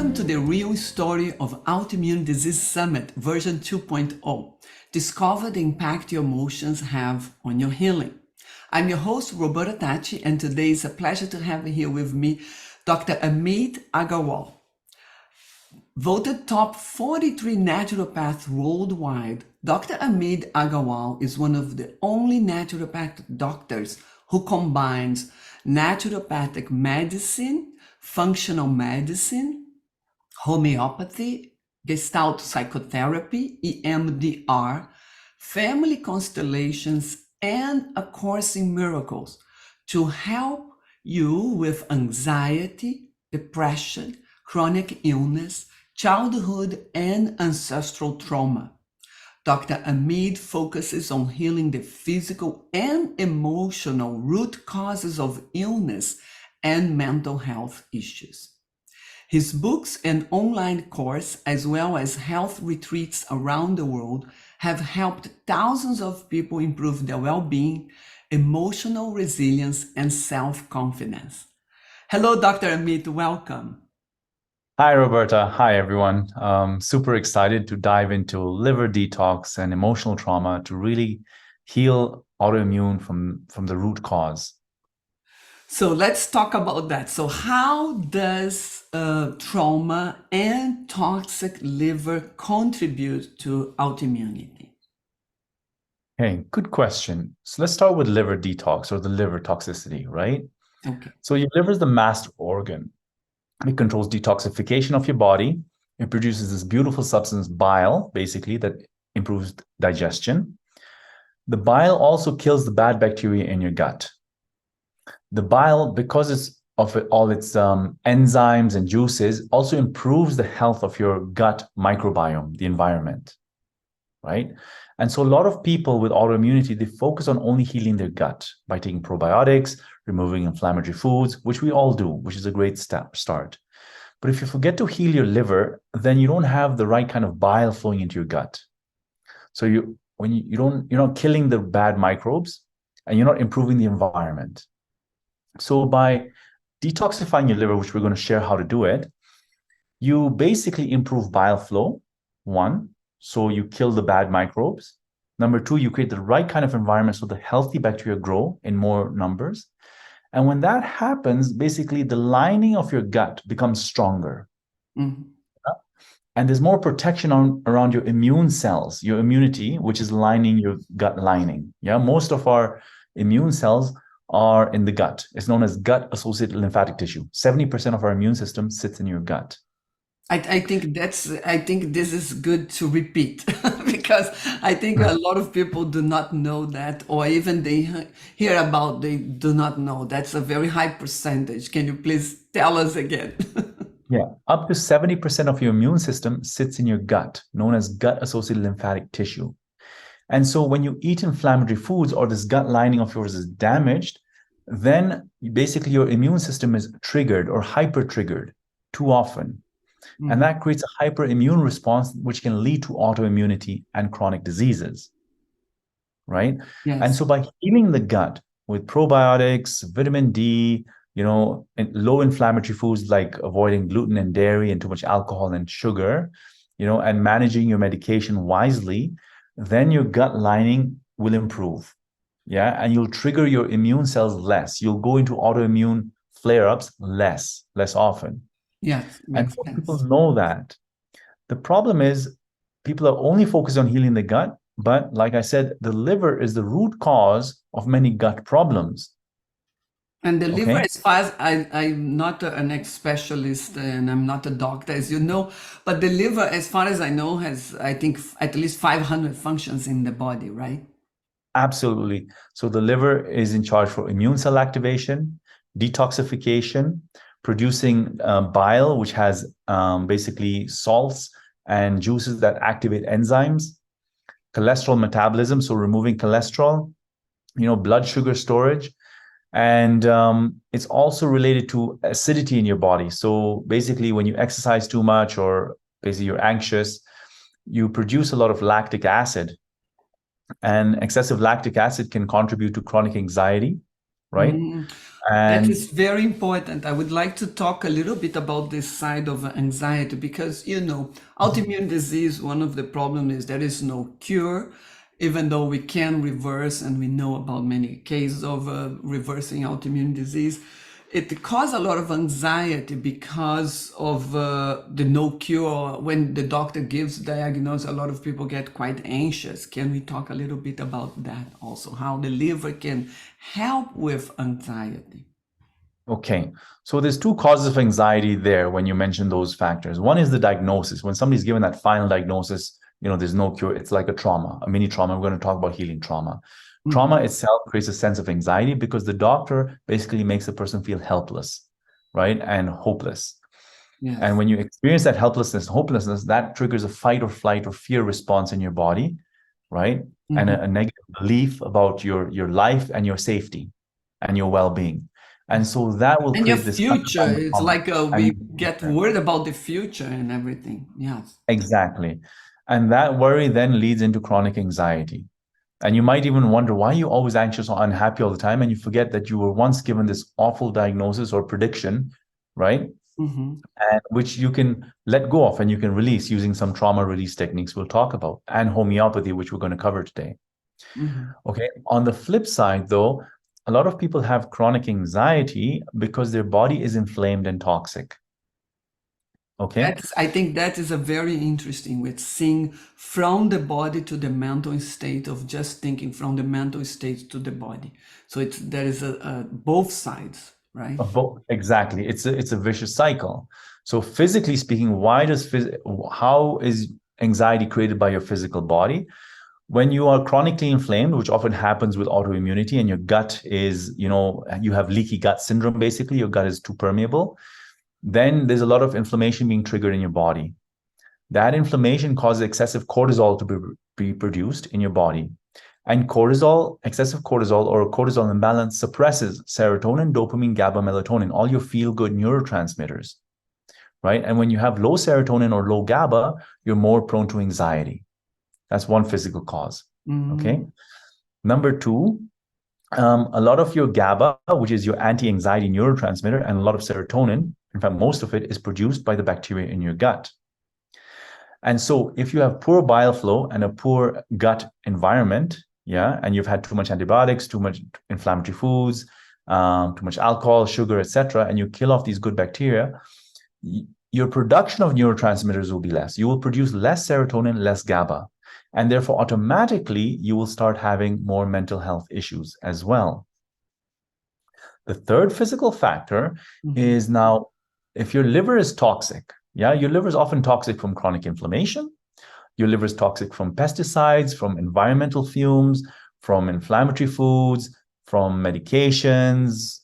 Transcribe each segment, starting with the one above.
Welcome to the real story of Autoimmune Disease Summit version 2.0. Discover the impact your emotions have on your healing. I'm your host, Roberta Tachi, and today is a pleasure to have here with me Dr. Ameet Agarwal. Voted top 43 naturopaths worldwide, Dr. Ameet Agarwal is one of the only naturopathic doctors who combines naturopathic medicine, functional medicine, homeopathy, Gestalt psychotherapy, EMDR, family constellations, and A Course in Miracles to help you with anxiety, depression, chronic illness, childhood, and ancestral trauma. Dr. Ameet focuses on healing the physical and emotional root causes of illness and mental health issues. His books and online course, as well as health retreats around the world, have helped thousands of people improve their well-being, emotional resilience, and self-confidence. Hello, Dr. Ameet, welcome. Hi, Roberta. Hi, everyone. Super excited to dive into liver detox and emotional trauma to really heal autoimmune from the root cause. So let's talk about that. So how does trauma and toxic liver contribute to autoimmunity? Hey, good question. So let's start with liver detox or the liver toxicity, right? Okay. So your liver is the master organ. It controls detoxification of your body. It produces this beautiful substance, bile, basically, that improves digestion. The bile also kills the bad bacteria in your gut. The bile, because of all its enzymes and juices, also improves the health of your gut microbiome, the environment, right? And so a lot of people with autoimmunity, they focus on only healing their gut by taking probiotics, removing inflammatory foods, which we all do, which is a great start. But if you forget to heal your liver, then you don't have the right kind of bile flowing into your gut. So you're not killing the bad microbes and you're not improving the environment. So by detoxifying your liver, which we're going to share how to do it, you basically improve bile flow, one, so you kill the bad microbes. Number two, you create the right kind of environment so the healthy bacteria grow in more numbers. And when that happens, basically the lining of your gut becomes stronger. Mm-hmm. And there's more protection around your immune cells, your immunity, which is lining your gut lining. Yeah, most of our immune cells are in the gut. It's known as gut-associated lymphatic tissue. 70% of our immune system sits in your gut. I think this is good to repeat because I think a lot of people do not know that, or even they hear about, they do not know. That's a very high percentage. Can you please tell us again? Yeah, up to 70% of your immune system sits in your gut, known as gut-associated lymphatic tissue. And so when you eat inflammatory foods or this gut lining of yours is damaged, then basically your immune system is triggered or hyper-triggered too often. Mm-hmm. And that creates a hyperimmune response, which can lead to autoimmunity and chronic diseases, right? Yes. And so by healing the gut with probiotics, vitamin D, and low inflammatory foods like avoiding gluten and dairy and too much alcohol and sugar, and managing your medication wisely, then your gut lining will improve. Yeah. And you'll trigger your immune cells less. You'll go into autoimmune flare-ups less often. Yes. And people know that. The problem is people are only focused on healing the gut, but like I said, the liver is the root cause of many gut problems. And the liver, as far as I'm not an ex specialist and I'm not a doctor, as you know, but the liver, as far as I know, has, I think, at least 500 functions in the body, right? Absolutely. So the liver is in charge for immune cell activation, detoxification, producing bile, which has basically salts and juices that activate enzymes, cholesterol metabolism, so removing cholesterol, blood sugar storage. And it's also related to acidity in your body. So basically, when you exercise too much or basically you're anxious, you produce a lot of lactic acid. And excessive lactic acid can contribute to chronic anxiety, right? That And is very important. I would like to talk a little bit about this side of anxiety because, autoimmune disease, one of the problems is there is no cure, even though we can reverse, and we know about many cases of reversing autoimmune disease. It causes a lot of anxiety because of the no cure. When the doctor gives diagnosis, a lot of people get quite anxious. Can we talk a little bit about that also? How the liver can help with anxiety? okay, so there's two causes of anxiety there when you mention those factors. One is the diagnosis. When somebody's given that final diagnosis, there's no cure. It's like a trauma, a mini trauma. We're going to talk about healing trauma. Trauma Mhm. itself creates a sense of anxiety because the doctor basically makes the person feel helpless, right? And hopeless. And Yes. when you experience that helplessness, hopelessness, that triggers a fight or flight or fear response in your body, right? And Mhm. a negative belief about your life and your safety and your well-being. And so that will And your create this future, undefined it's trauma. like we And get worried about the future and everything. Yes. exactly. And that worry then leads into chronic anxiety. And you might even wonder why you're always anxious or unhappy all the time. And you forget that you were once given this awful diagnosis or prediction, right? Hmm. And which you can let go of and you can release using some trauma release techniques we'll talk about, and homeopathy, which we're going to cover today. Hmm. Okay. On the flip side, though, a lot of people have chronic anxiety because their body is inflamed and toxic. Okay. I think that is a very interesting with seeing from the body to the mental state of just thinking from the mental state to the body. So there is a both sides, right? Exactly. It's a vicious cycle. So physically speaking, how is anxiety created by your physical body? When you are chronically inflamed, which often happens with autoimmunity, and your gut is, you have leaky gut syndrome, basically, your gut is too permeable, then there's a lot of inflammation being triggered in your body. That inflammation causes excessive cortisol to be produced in your body. And excessive cortisol or cortisol imbalance suppresses serotonin, dopamine, GABA, melatonin, all your feel-good neurotransmitters, right? And when you have low serotonin or low GABA, you're more prone to anxiety. That's one physical cause. Okay. Mm-hmm. Number two, a lot of your GABA, which is your anti-anxiety neurotransmitter, and a lot of serotonin, in fact, most of it is produced by the bacteria in your gut. And so if you have poor bile flow and a poor gut environment, yeah, and you've had too much antibiotics, too much inflammatory foods, too much alcohol, sugar, etc., and you kill off these good bacteria, your production of neurotransmitters will be less. You will produce less serotonin, less GABA, and therefore automatically you will start having more mental health issues as well. The third physical factor Mm-hmm. is now, if your liver is toxic, yeah, your liver is often toxic from chronic inflammation. Your liver is toxic from pesticides, from environmental fumes, from inflammatory foods, from medications,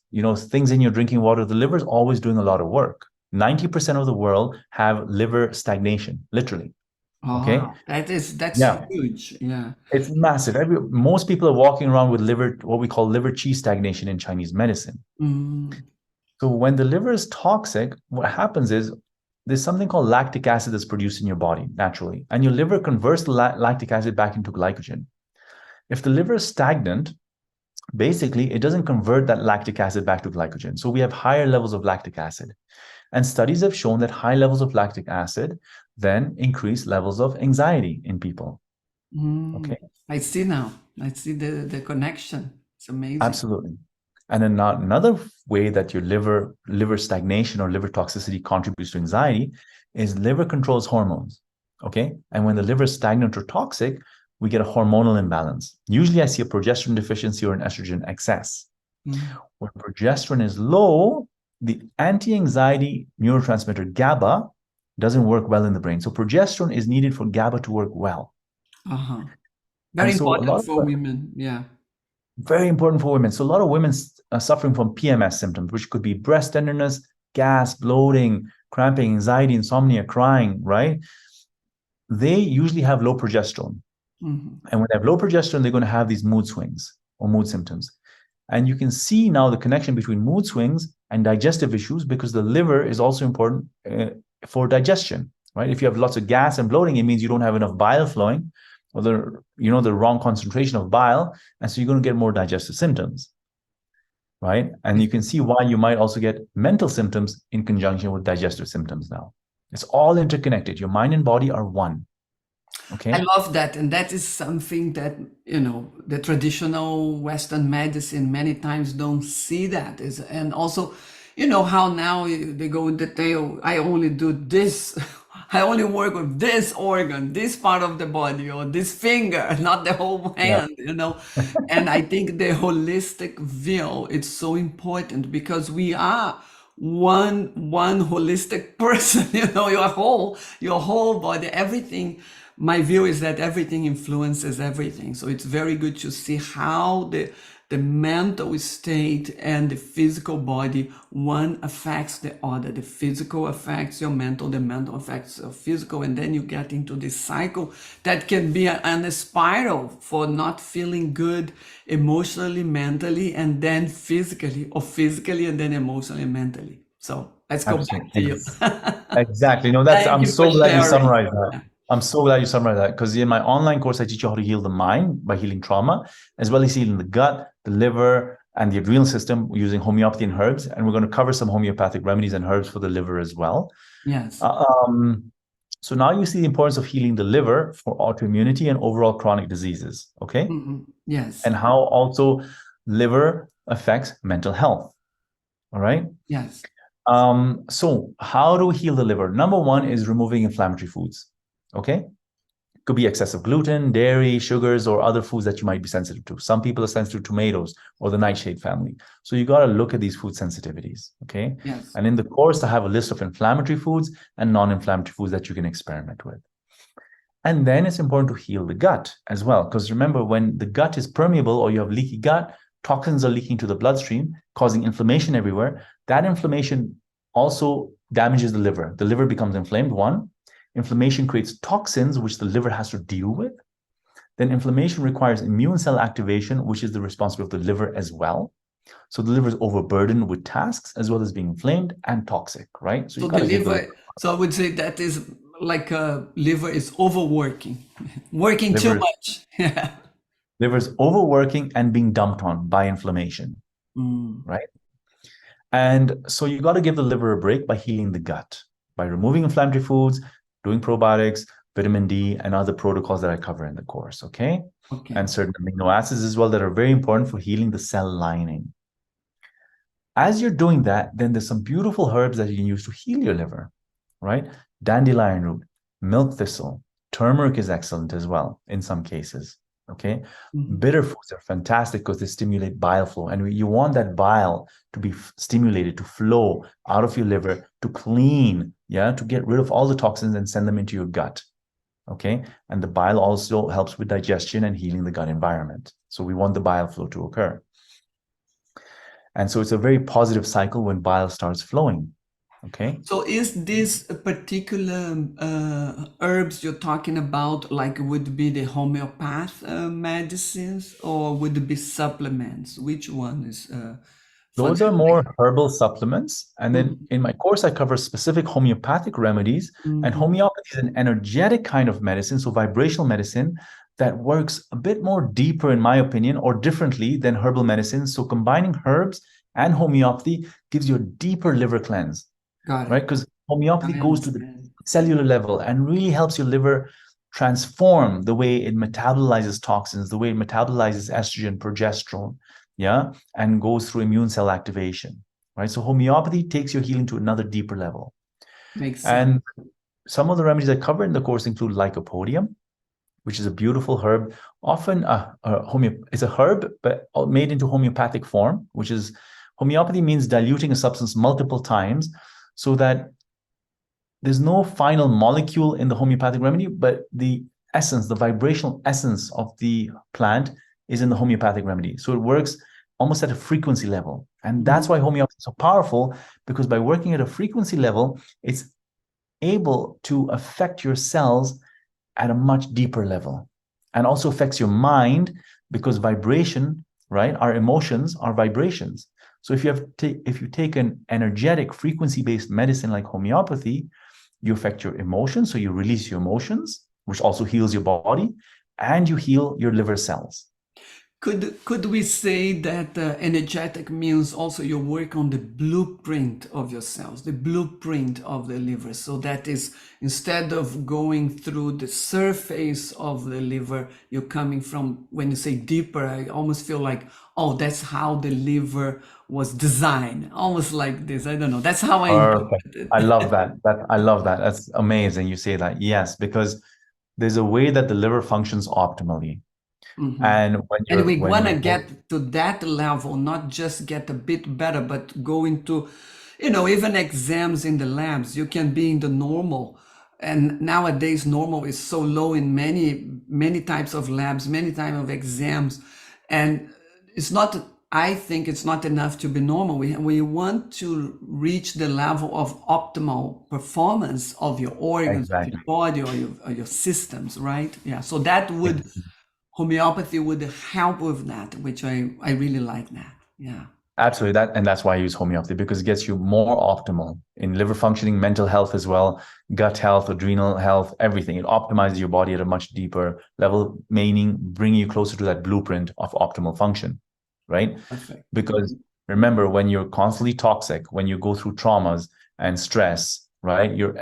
things in your drinking water. The liver is always doing a lot of work. 90% of the world have liver stagnation, literally. Oh, Okay. wow. That's Yeah. huge. Yeah. It's massive. Most people are walking around with what we call liver qi stagnation in Chinese medicine. Mm-hmm. So when the liver is toxic, what happens is there's something called lactic acid that's produced in your body naturally, and your liver converts the lactic acid back into glycogen. If the liver is stagnant, basically it doesn't convert that lactic acid back to glycogen. So we have higher levels of lactic acid. And studies have shown that high levels of lactic acid then increase levels of anxiety in people. Mm. Okay, I see now. I see the connection. It's amazing. absolutely. And then another way that your liver stagnation or liver toxicity contributes to anxiety is liver controls hormones. Okay. And when the liver is stagnant or toxic, we get a hormonal imbalance. Usually I see a progesterone deficiency or an estrogen excess. Mm. When progesterone is low, the anti-anxiety neurotransmitter GABA doesn't work well in the brain. So progesterone is needed for GABA to work well. Uh-huh. Very And so a important lot for of women. Yeah. very important for women. So a lot of women are suffering from PMS symptoms, which could be breast tenderness, gas, bloating, cramping, anxiety, insomnia, crying, right? They usually have low progesterone. Mm-hmm. And when they have low progesterone, they're going to have these mood swings or mood symptoms. And you can see now the connection between mood swings and digestive issues because the liver is also important for digestion, right? If you have lots of gas and bloating, it means you don't have enough bile flowing or the wrong concentration of bile. And so you're going to get more digestive symptoms. right? And you can see why you might also get mental symptoms in conjunction with digestive symptoms now. It's all interconnected. Your mind and body are one. Okay. I love that. And that is something that, the traditional Western medicine many times don't see that. And also, how now they go in detail, I only do this, I only work with this organ, this part of the body, or this finger, not the whole Yeah. hand. And I think the holistic view, it's so important because we are one holistic person, your whole body, everything. My view is that everything influences everything. So it's very good to see how the mental state and the physical body, one affects the other. The physical affects your mental, the mental affects your physical, and then you get into this cycle that can be a spiral for not feeling good emotionally, mentally, and then physically, or physically and then emotionally and mentally. So let's go back to you. Exactly. No, Thank I'm you for so glad you sharing. summarized that. I'm so glad you summarized that because in my online course, I teach you how to heal the mind by healing trauma, as well as healing the gut, the liver, and the adrenal system using homeopathy and herbs. And we're going to cover some homeopathic remedies and herbs for the liver as well. Yes. So now you see the importance of healing the liver for autoimmunity and overall chronic diseases. Okay. Yes. And how also liver affects mental health. All right. Yes. So how do we heal the liver? Number one is removing inflammatory foods. Okay. Could be excessive gluten, dairy, sugars, or other foods that you might be sensitive to. Some people are sensitive to tomatoes or the nightshade family. So you got to look at these food sensitivities. Okay. Yes. And in the course, I have a list of inflammatory foods and non-inflammatory foods that you can experiment with. And then it's important to heal the gut as well. Because remember, when the gut is permeable or you have leaky gut, toxins are leaking to the bloodstream, causing inflammation everywhere. That inflammation also damages the liver. The liver becomes inflamed, one. Inflammation creates toxins, which the liver has to deal with. Then inflammation requires immune cell activation, which is the responsibility of the liver as well. So the liver is overburdened with tasks as well as being inflamed and toxic, right? So the liver, so I would say that is like a liver is overworking, working too much. Yeah. Liver is overworking and being dumped on by inflammation, right? And so you got to give the liver a break by healing the gut, by removing inflammatory foods, doing probiotics, vitamin D, and other protocols that I cover in the course, okay? And certain amino acids as well that are very important for healing the cell lining. As you're doing that, then there's some beautiful herbs that you can use to heal your liver, right? Dandelion root, milk thistle, turmeric is excellent as well in some cases, okay? Bitter foods are fantastic because they stimulate bile flow. And you want that bile to be stimulated, to flow out of your liver, to clean, to get rid of all the toxins and send them into your gut, okay? And the bile also helps with digestion and healing the gut environment. So we want the bile flow to occur. And so it's a very positive cycle when bile starts flowing. Okay. So is this a particular herbs you're talking about, like would be the homeopath medicines, or would it be supplements? Which one is? Those are more herbal supplements. And then in my course, I cover specific homeopathic remedies. And homeopathy is an energetic kind of medicine, so vibrational medicine that works a bit more deeper, in my opinion, or differently than herbal medicine. So combining herbs and homeopathy gives you a deeper liver cleanse. Right? Because homeopathy goes to the cellular level and really helps your liver transform the way it metabolizes toxins, the way it metabolizes estrogen, progesterone, and goes through immune cell activation, right? So homeopathy takes your healing to another deeper level. Makes sense. And some of the remedies I cover in the course include lycopodium, which is a beautiful herb. Often it's a herb, but made into homeopathic form, which is homeopathy means diluting a substance multiple times, so that there's no final molecule in the homeopathic remedy, but the essence, the vibrational essence of the plant is in the homeopathic remedy. So it works almost at a frequency level. And that's why homeopathy is so powerful, because by working at a frequency level, it's able to affect your cells at a much deeper level, and also affects your mind, because vibration, right? Our emotions are vibrations. So if you take an energetic frequency-based medicine like homeopathy, you affect your emotions. So you release your emotions, which also heals your body, and you heal your liver cells. Could we say that energetic means also you work on the blueprint of your cells, the blueprint of the liver? So that is, instead of going through the surface of the liver, you're coming from, when you say deeper, I almost feel like, oh, that's how the liver was designed, almost like this. I don't know. That's how I Perfect. interpret I it. love that. I love that. That's amazing. You say that. Yes, because there's a way that the liver functions optimally. Mhm. And And we when want to you're get to that level, not just get a bit better, but go into, even exams in the labs, you can be in the normal. And nowadays, normal is so low in many, many types of labs, many types of exams. And it's not, I think it's not enough to be normal. We want to reach the level of optimal performance of your organs, of your exactly. body, or your systems, right? Yeah. So that would, homeopathy would help with that, which I really like that. Yeah. Absolutely. That's why I use homeopathy, because it gets you more optimal in liver functioning, mental health as well, gut health, adrenal health, everything. It optimizes your body at a much deeper level, meaning bringing you closer to that blueprint of optimal function, right? Perfect. Because remember, when you're constantly toxic, when you go through traumas and stress, right? You're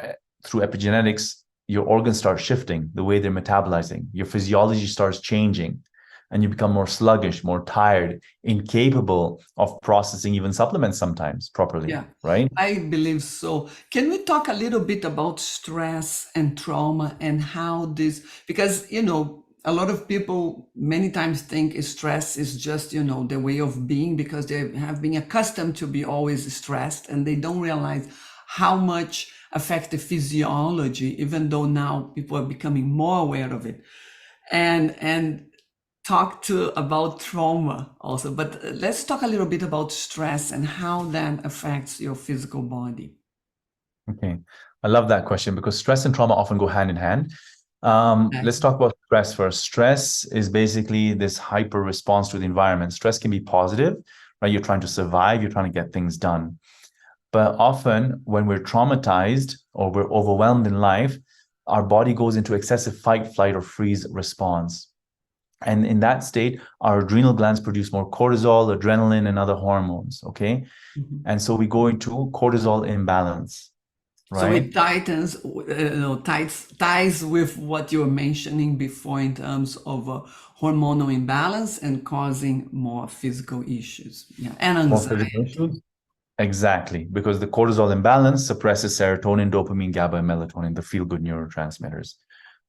through epigenetics, your organs start shifting the way they're metabolizing. Your physiology starts changing, and you become more sluggish, more tired, incapable of processing even supplements sometimes properly, Yeah, right? I believe so. Can we talk a little bit about stress and trauma and how this, because, a lot of people many times think stress is just, the way of being because they have been accustomed to be always stressed and they don't realize how much affect the physiology, even though now people are becoming more aware of it. And talk to about trauma also, but let's talk a little bit about stress and how that affects your physical body. Okay. I love that question because stress and trauma often go hand in hand. Let's Exactly. talk about stress first. Stress is basically this hyper response to the environment. Stress can be positive, right? You're trying to survive, you're trying to get things done. But often, when we're traumatized or we're overwhelmed in life, our body goes into excessive fight, flight, or freeze response. And in that state, our adrenal glands produce more cortisol, adrenaline, and other hormones. Okay. Mhm. And so we go into cortisol imbalance, So right? it ties with what you were mentioning before in terms of hormonal imbalance and causing more physical issues. Yeah, and More physical anxiety. issues. Exactly. Because the cortisol imbalance suppresses serotonin, dopamine, GABA, and melatonin, the feel good neurotransmitters.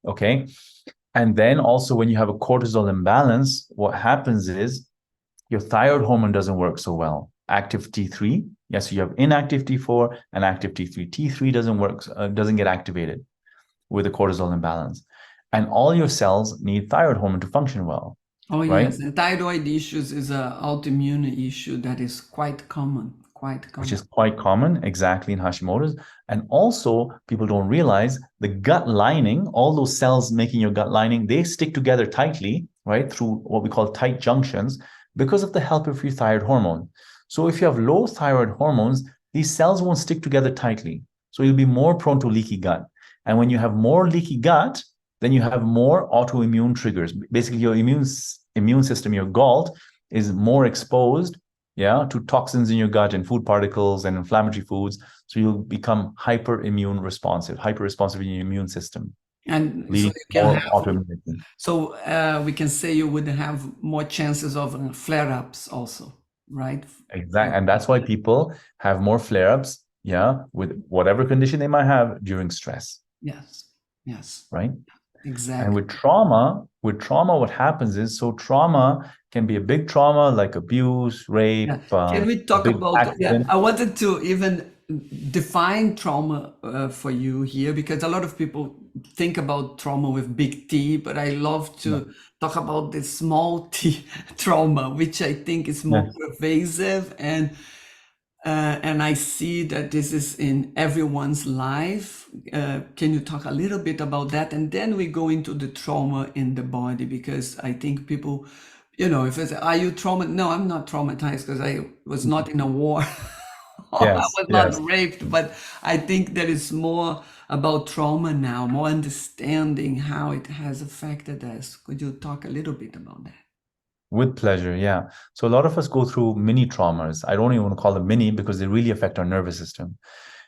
Okay. And then also, when you have a cortisol imbalance, what happens is your thyroid hormone doesn't work so well. Active T3, yes, you have inactive T4 and active T3. T3 doesn't work, doesn't get activated with a cortisol imbalance. And all your cells need thyroid hormone to function well, Oh right? yes, and thyroid issues is a autoimmune issue that is quite common, quite Which common. is quite common, exactly, in Hashimoto's. And also, people don't realize the gut lining, all those cells making your gut lining, they stick together tightly, right, through what we call tight junctions because of the help of your thyroid hormone. So if you have low thyroid hormones, these cells won't stick together tightly. So you'll be more prone to leaky gut. And when you have more leaky gut, then you have more autoimmune triggers. Basically, your immune system, your GALT, is more exposed, yeah, to toxins in your gut and food particles and inflammatory foods. So you'll become hyper responsive in your immune system, And so leading you to can more have, autoimmunity. so we can say you would have more chances of flare-ups also, right? Exactly. And that's why people have more flare-ups, yeah, with whatever condition they might have during stress, Yes, yes, right? And exactly. with trauma, what happens is, so trauma can be a big trauma like abuse, Yeah. rape, Can we a talk big about, yeah, accident. I wanted to even define trauma for you here because a lot of people think about trauma with big T, but I love Yeah. to talk about the small t trauma, which I think is more Yes. pervasive and I see that this is in everyone's life. Can you talk a little bit about that? And then we go into the trauma in the body because I think people, if it's, are you traumatized? No, I'm not traumatized because I was not in a war. Or I Yes. was not Yes. raped, but I think there is more about trauma now, more understanding how it has affected us. Could you talk a little bit about that? With pleasure, yeah. So a lot of us go through mini traumas. I don't even want to call them mini because they really affect our nervous system.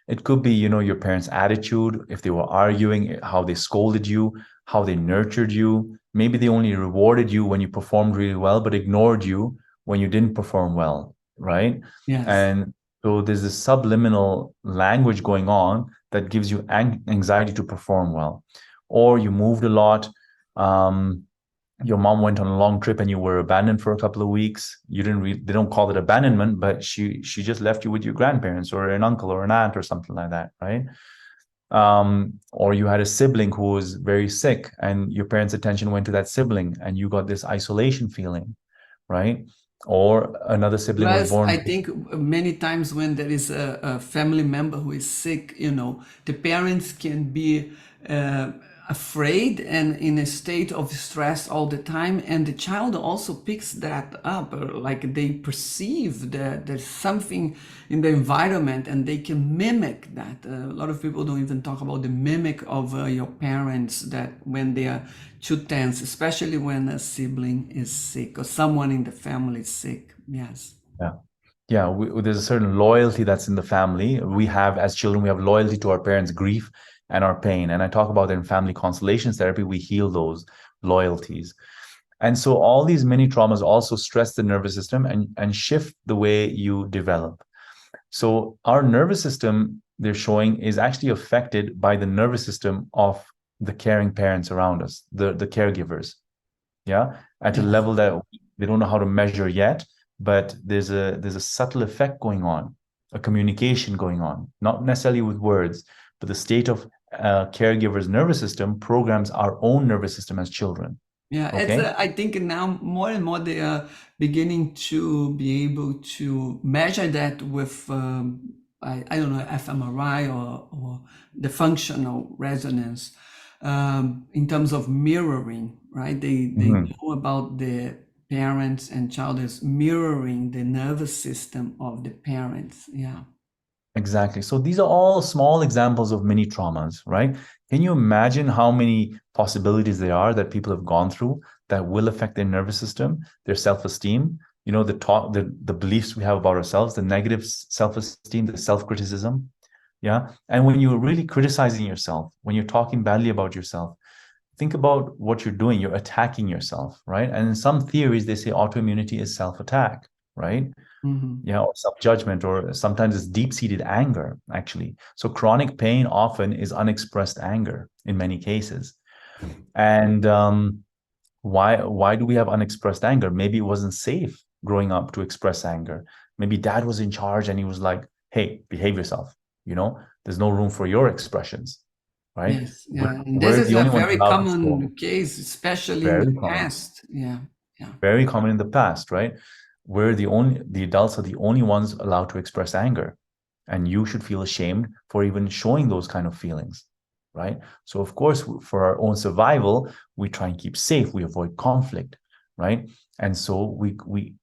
It could be, your parents' attitude, if they were arguing, how they scolded you, how they nurtured you. Maybe they only rewarded you when you performed really well, but ignored you when you didn't perform well, right? Yes. And so there's this subliminal language going on that gives you anxiety to perform well. Or you moved a lot. Your mom went on a long trip and you were abandoned for a couple of weeks. You didn't they don't call it abandonment, but she just left you with your grandparents or an uncle or an aunt or something like that, right? Or you had a sibling who was very sick and your parents' attention went to that sibling and you got this isolation feeling, right? Or another sibling was Plus, born. I think many times when there is a family member who is sick, the parents can be uh, afraid and in a state of stress all the time, and the child also picks that up, or like they perceive that there's something in the environment and they can mimic that. A lot of people don't even talk about the mimic of your parents, that when they are too tense, especially when a sibling is sick or someone in the family is sick. Yes. Yeah. Yeah, there's a certain loyalty that's in the family. We have, as children, we have loyalty to our parents' grief and our pain. And I talk about that in family constellations therapy. We heal those loyalties. And so all these mini traumas also stress the nervous system and shift the way you develop. So our nervous system, they're showing, is actually affected by the nervous system of the caring parents around us, the caregivers. Yeah, at a Yes. level that they don't know how to measure yet, but there's a subtle effect going on, a communication going on, not necessarily with words, but the state of caregiver's nervous system programs our own nervous system as children. Yeah, it's. Okay. I think now more and more they are beginning to be able to measure that with I don't know, fMRI or the functional resonance, in terms of mirroring, right? They Mhm. know about the parents and child as mirroring the nervous system of the parents. Yeah. Exactly. So these are all small examples of mini traumas, right? Can you imagine how many possibilities there are that people have gone through that will affect their nervous system, their self-esteem, the beliefs we have about ourselves, the negative self-esteem, the self-criticism. Yeah. And when you're really criticizing yourself, when you're talking badly about yourself, think about what you're doing. You're attacking yourself, right? And in some theories, they say autoimmunity is self-attack, right? Hmm. Yeah, or self-judgment, or sometimes it's deep-seated anger, actually. So chronic pain often is unexpressed anger in many cases. And why do we have unexpressed anger? Maybe it wasn't safe growing up to express anger. Maybe dad was in charge and he was like, hey, behave yourself. There's no room for your expressions, right? Yes. We're, Yeah. And this we're is the a only ones very allowed to score. common case, especially in the Very common. past. Yeah. Yeah. Very common in the past, right? Where the adults are the only ones allowed to express anger. And you should feel ashamed for even showing those kind of feelings, right? So of course, for our own survival, we try and keep safe, we avoid conflict, right? And so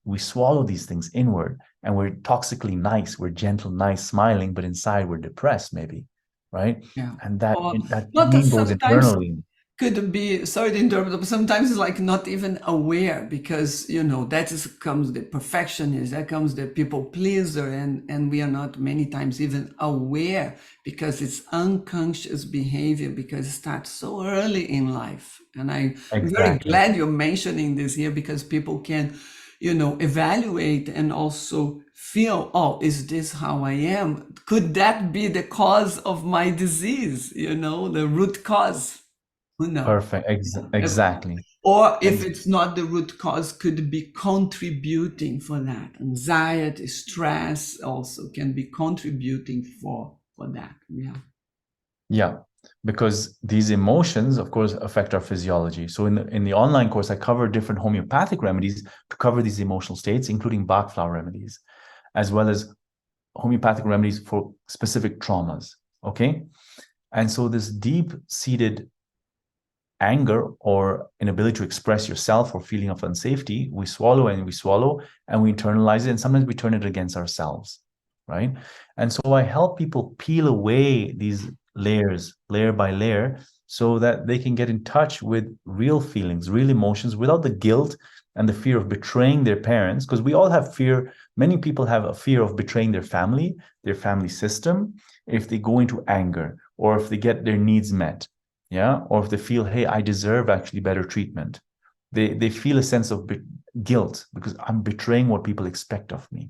we swallow these things inward and we're toxically nice, we're gentle, nice, smiling, but inside we're depressed, maybe, right? Yeah. And that Or that not pain goes sometimes internally. could be, sorry to interrupt, but sometimes it's like not even aware, because that is comes the perfectionist, that comes the people pleaser, and we are not many times even aware, because it's unconscious behavior, because it starts so early in life. And I'm very Exactly. glad you're mentioning this here, because people can evaluate and also feel, oh, is this how I am? Could that be the cause of my disease? The root cause. Who knows? Perfect. If- Exactly. Or if Ex- it's not the root cause, could be contributing for that. Anxiety, stress also can be contributing for that. Yeah. Yeah, because these emotions, of course, affect our physiology. So in the online course, I cover different homeopathic remedies to cover these emotional states, including Bach flower remedies, as well as homeopathic remedies for specific traumas. Okay. And so this deep-seated anger or inability to express yourself or feeling of unsafety, we swallow and we swallow and we internalize it. And sometimes we turn it against ourselves, right? And so I help people peel away these layers, layer by layer, so that they can get in touch with real feelings, real emotions, without the guilt and the fear of betraying their parents. Because we all have fear. Many people have a fear of betraying their family system, if they go into anger, or if they get their needs met, yeah, or if they feel, hey, I deserve actually better treatment. They feel a sense of guilt because I'm betraying what people expect of me.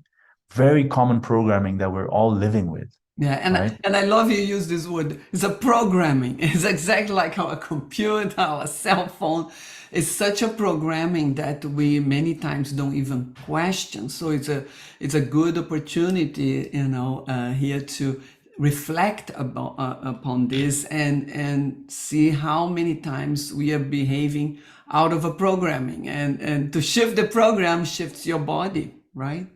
Very common programming that we're all living with. Yeah, Right? and I love you use this word. It's a programming. It's exactly like our computer, our cell phone. It's such a programming that we many times don't even question. So it's a good opportunity, here to reflect about upon this and see how many times we are behaving out of a programming, and to shift the program shifts your body, right?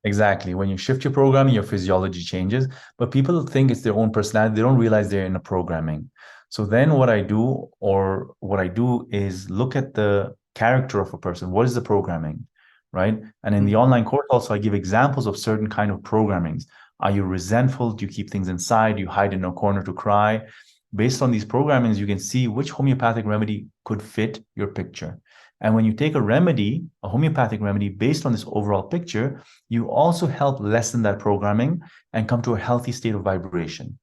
Exactly. When you shift your programming, your physiology changes, but people think it's their own personality. They don't realize they're in a programming. So then what I do is look at the character of a person. What is the programming, right? And in the online course also, I give examples of certain kind of programmings. Are you resentful? Do you keep things inside? Do you hide in a corner to cry? Based on these programmings, you can see which homeopathic remedy could fit your picture. And when you take a remedy, a homeopathic remedy based on this overall picture, you also help lessen that programming and come to a healthy state of vibration.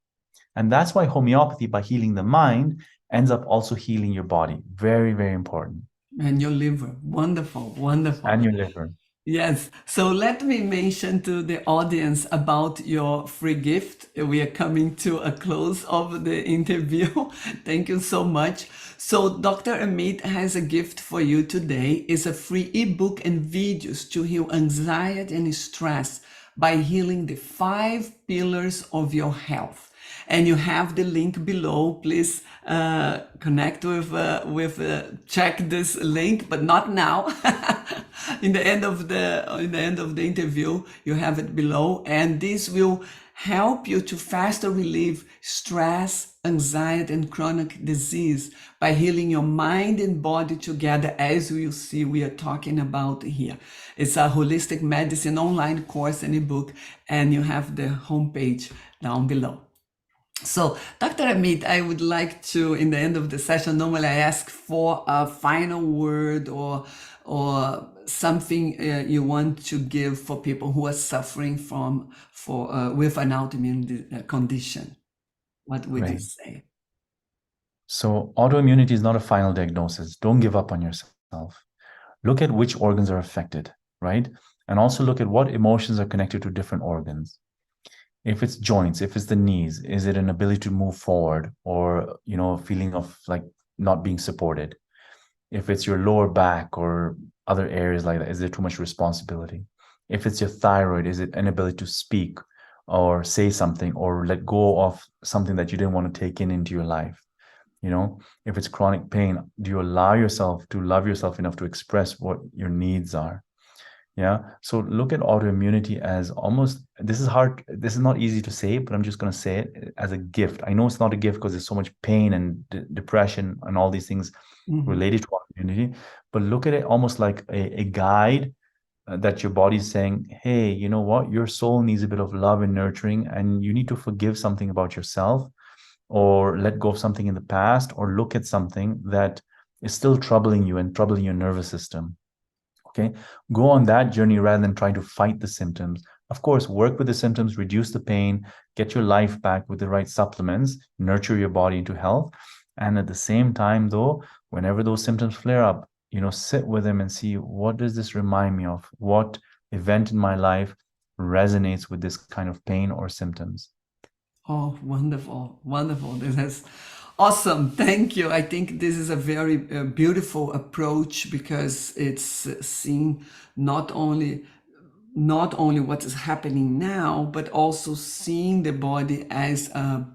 And that's why homeopathy, by healing the mind, ends up also healing your body. Very, very important. And your liver. Wonderful, wonderful. And your liver. Yes. So let me mention to the audience about your free gift. We are coming to a close of the interview. Thank you so much. So Dr. Ameet has a gift for you today. It's a free ebook and videos to heal anxiety and stress by healing the 5 pillars of your health. And you have the link below. Please connect check this link, but not now. In the end of the interview, you have it below, and this will help you to faster relieve stress, anxiety, and chronic disease by healing your mind and body together, as we will see we are talking about here. It's a holistic medicine online course and ebook, and you have the homepage down below. So, Dr. Ameet, I would like to, in the end of the session, normally I ask for a final word or something you want to give for people who are suffering with an autoimmune condition. What would you say? So autoimmunity is not a final diagnosis. Don't give up on yourself. Look at which organs are affected, right? And also look at what emotions are connected to different organs. If it's joints, if it's the knees, is it an ability to move forward, or, a feeling of like not being supported? If it's your lower back or other areas like that, is there too much responsibility? If it's your thyroid, is it an ability to speak or say something or let go of something that you didn't want to take into your life? If it's chronic pain, do you allow yourself to love yourself enough to express what your needs are? Yeah. So look at autoimmunity as almost, this is hard. This is not easy to say, but I'm just going to say it as a gift. I know it's not a gift because there's so much pain and depression and all these things related to autoimmunity, but look at it almost like a guide that your body's saying, hey, you know what? Your soul needs a bit of love and nurturing, and you need to forgive something about yourself, or let go of something in the past, or look at something that is still troubling you and troubling your nervous system. Okay, go on that journey rather than trying to fight the symptoms. Of course, work with the symptoms, reduce the pain, get your life back with the right supplements, nurture your body into health. And at the same time, though, whenever those symptoms flare up, sit with them and see, what does this remind me of? What event in my life resonates with this kind of pain or symptoms? Oh, wonderful, wonderful. This is awesome. Thank you. I think this is a very beautiful approach, because it's seeing not only what is happening now, but also seeing the body as a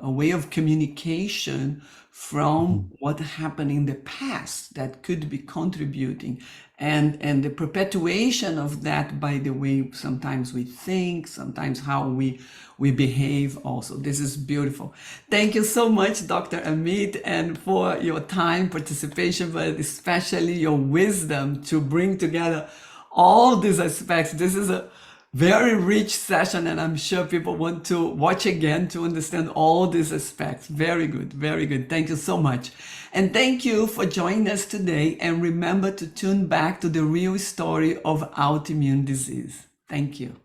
way of communication from what happened in the past that could be contributing, and the perpetuation of that by the way sometimes we think, sometimes how we behave also. This is beautiful. Thank you so much, Dr. Ameet, and for your time, participation, but especially your wisdom to bring together all these aspects. This is Very rich session, and I'm sure people want to watch again to understand all these aspects. Very good, very good. Thank you so much. And thank you for joining us today. And remember to tune back to the real story of autoimmune disease. Thank you.